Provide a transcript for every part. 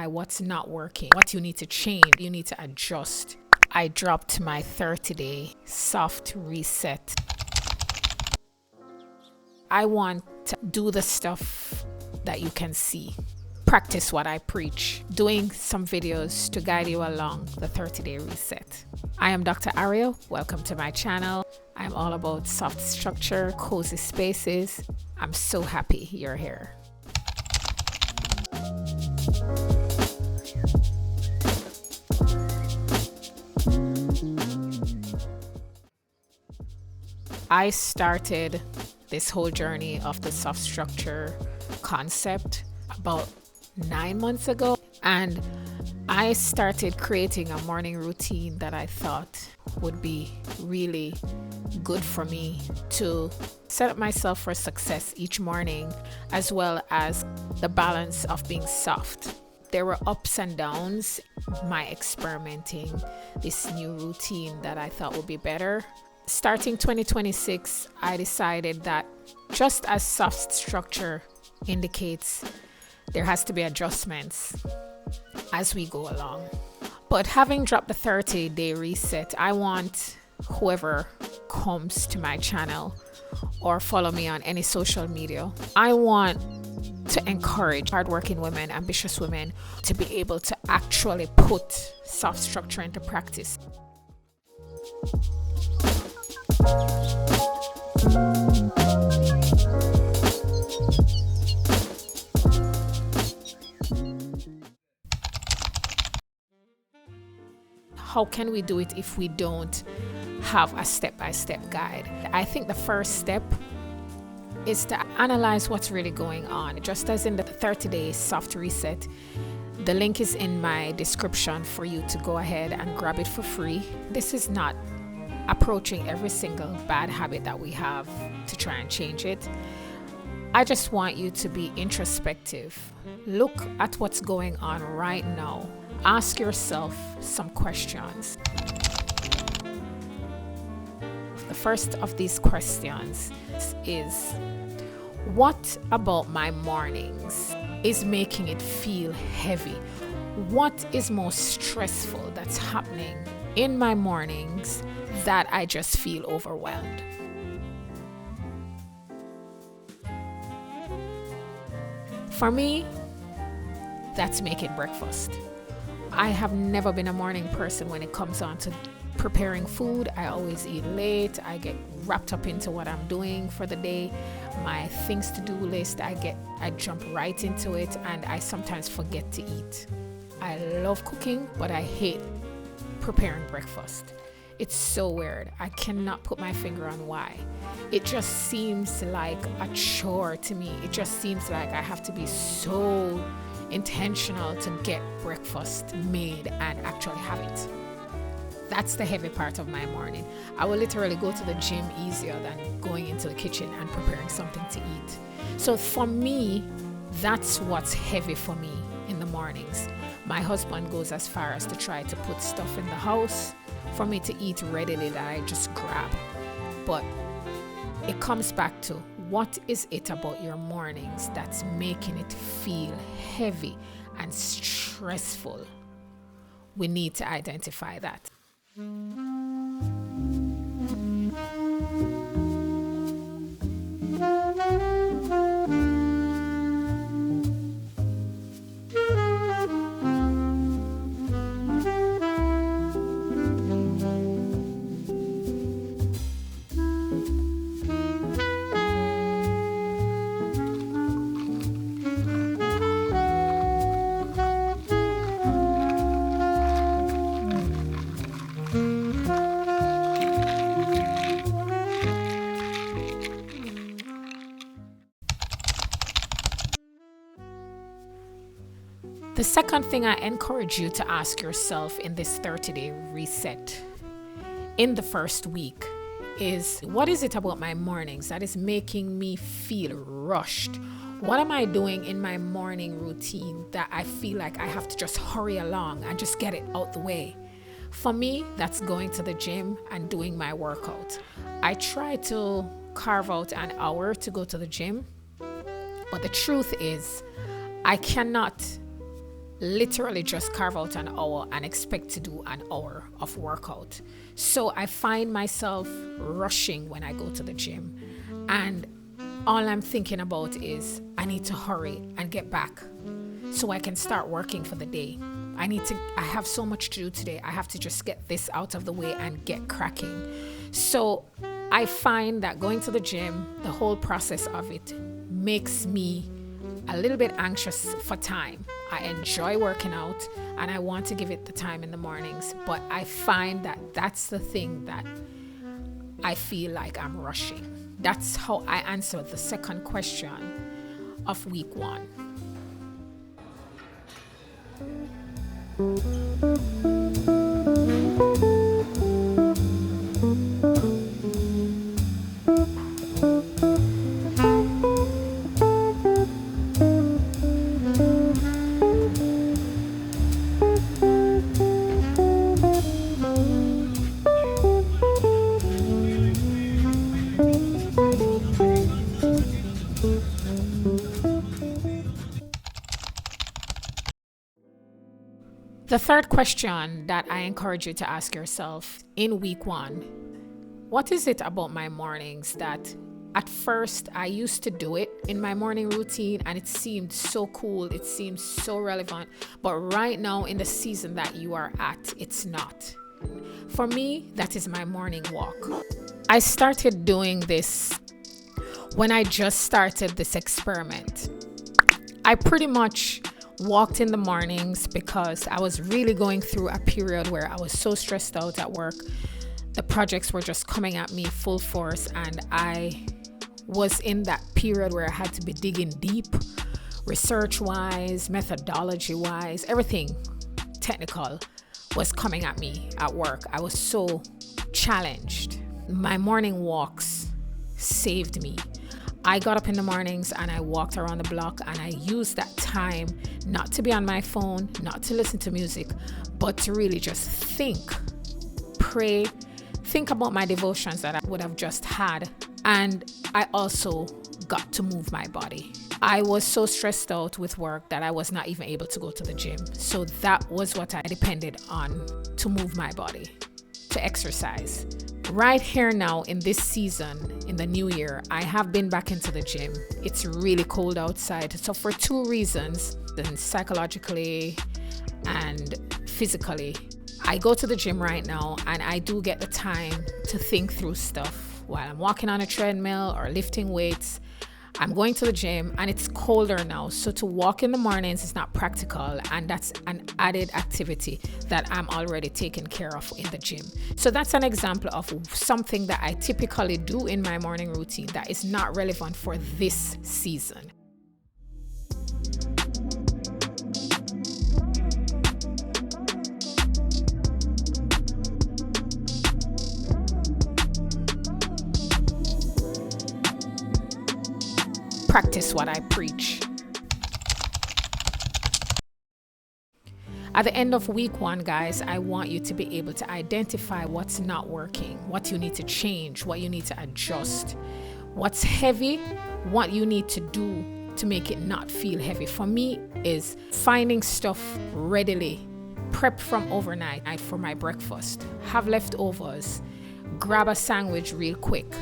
what's not working, what you need to change, you need to adjust. I dropped my 30-day soft reset. I want to do the stuff that you can see. Practice what I preach. Doing some videos to guide you along the 30-day reset. I am Dr. Aria. Welcome to my channel. I'm all about soft structure, cozy spaces. I'm so happy you're here. I started this whole journey of the soft structure concept about 9 months ago, and I started creating a morning routine that I thought would be really good for me to set up myself for success each morning, as well as the balance of being soft. There were ups and downs, my experimenting this new routine that I thought would be better. Starting 2026, I decided that just as soft structure indicates, there has to be adjustments as we go along. But having dropped the 30-day reset, I want whoever comes to my channel or follow me on any social media, I want to encourage hardworking women, ambitious women to be able to actually put soft structure into practice. How can we do it if we don't have a step-by-step guide? I think the first step is to analyze what's really going on. Just as in the 30-day soft reset, the link is in my description for you to go ahead and grab it for free. This is not approaching every single bad habit that we have to try and change it. I just want you to be introspective. Look at what's going on right now. Ask yourself some questions. The first of these questions is, what about my mornings is making it feel heavy? What is most stressful that's happening in my mornings that I just feel overwhelmed? For me, that's making breakfast. I have never been a morning person when it comes on to preparing food. I always eat late. I get wrapped up into what I'm doing for the day. My things to do list, I jump right into it, and I sometimes forget to eat. I love cooking, but I hate preparing breakfast. It's so weird. I cannot put my finger on why. It just seems like a chore to me. It just seems like I have to be so intentional to get breakfast made and actually have it. That's the heavy part of my morning. I will literally go to the gym easier than going into the kitchen and preparing something to eat. So for me, that's what's heavy for me in the mornings. My husband goes as far as to try to put stuff in the house for me to eat readily that I just grab. But it comes back to, what is it about your mornings that's making it feel heavy and stressful? We need to identify that. The second thing I encourage you to ask yourself in this 30-day reset in the first week is, what is it about my mornings that is making me feel rushed? What am I doing in my morning routine that I feel like I have to just hurry along and just get it out the way? For me, that's going to the gym and doing my workout. I try to carve out an hour to go to the gym, but the truth is, I cannot literally just carve out an hour and expect to do an hour of workout. So I find myself rushing when I go to the gym, and all I'm thinking about is I need to hurry and get back so I can start working for the day. I have so much to do today. I have to just get this out of the way and get cracking. So I find that going to the gym, the whole process of it makes me a little bit anxious for time. I enjoy working out and I want to give it the time in the mornings, but I find that that's the thing that I feel like I'm rushing. That's how I answered the second question of week 1. The third question that I encourage you to ask yourself in week 1, what is it about my mornings that at first I used to do it in my morning routine and it seemed so cool, it seemed so relevant, but right now in the season that you are at, it's not. For me, that is my morning walk. I started doing this when I just started this experiment. I pretty much walked in the mornings because I was really going through a period where I was so stressed out at work. The projects were just coming at me full force, and I was in that period where I had to be digging deep, research-wise, methodology-wise, everything technical was coming at me at work. I was so challenged. My morning walks saved me. I got up in the mornings and I walked around the block, and I used that time not to be on my phone, not to listen to music, but to really just think, pray, think about my devotions that I would have just had. And I also got to move my body. I was so stressed out with work that I was not even able to go to the gym. So that was what I depended on to move my body, to exercise. Right here now in this season, in the new year, I have been back into the gym. It's really cold outside. So for 2 reasons, psychologically and physically, I go to the gym right now and I do get the time to think through stuff while I'm walking on a treadmill or lifting weights. I'm going to the gym and it's colder now, so to walk in the mornings is not practical, and that's an added activity that I'm already taking care of in the gym. So that's an example of something that I typically do in my morning routine that is not relevant for this season. Practice what I preach. At the end of week 1, guys, I want you to be able to identify what's not working, what you need to change, what you need to adjust, what's heavy, what you need to do to make it not feel heavy. For me is finding stuff readily, prep from overnight for my breakfast, have leftovers, grab a sandwich real quick.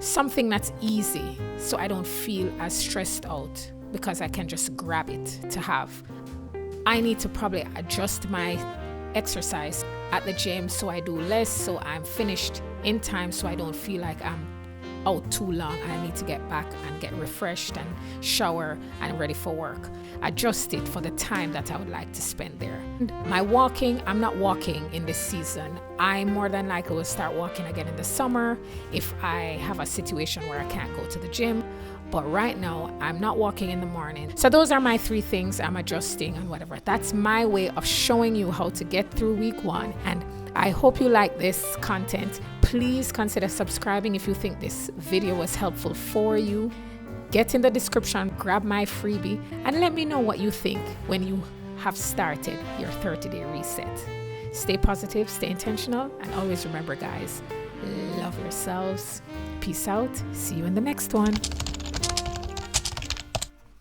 Something that's easy so I don't feel as stressed out because I can just grab it to have. I need to probably adjust my exercise at the gym so I do less, so I'm finished in time, so I don't feel like I'm out too long. I need to get back and get refreshed and shower and ready for work. Adjust it for the time that I would like to spend there. My walking, I'm not walking in this season. I more than likely will start walking again in the summer if I have a situation where I can't go to the gym. But right now, I'm not walking in the morning. So those are my 3 things I'm adjusting and whatever. That's my way of showing you how to get through week 1. And I hope you like this content. Please consider subscribing if you think this video was helpful for you. Get in the description, grab my freebie, and let me know what you think when you have started your 30-day reset. Stay positive, stay intentional, and always remember, guys, love yourselves. Peace out. See you in the next one.